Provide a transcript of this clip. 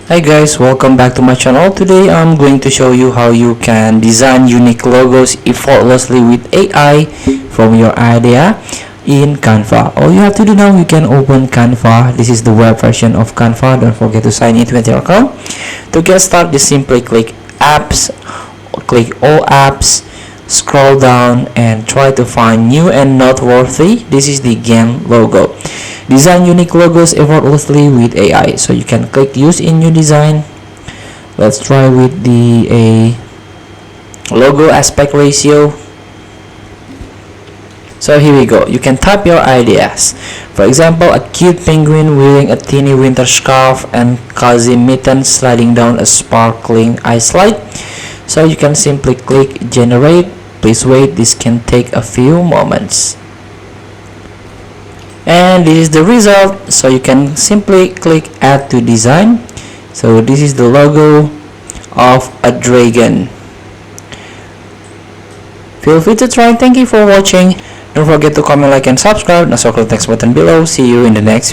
Hi guys, welcome back to my channel. Today I'm going to show you how you can design unique logos effortlessly with AI from your idea in Canva. All you have to do now, you can open Canva. This is the web version of Canva. Don't forget to sign in with your account. To get started, just simply click apps, click all apps, scroll down and try to find new and noteworthy. This is the game logo. Design unique logos effortlessly with AI. So you can click use in new design. Let's try with the logo aspect ratio. So here we go. You can type your ideas. For example, a cute penguin wearing a teeny winter scarf and cozy mittens sliding down a sparkling ice slide. So you can simply click generate. Please wait, this can take a few moments. And this is the result. So you can simply click add to design. So this is the logo of a dragon. Feel free to try. Thank you for watching. Don't forget to comment, like and subscribe. Now circle the text button below. See you in the next video.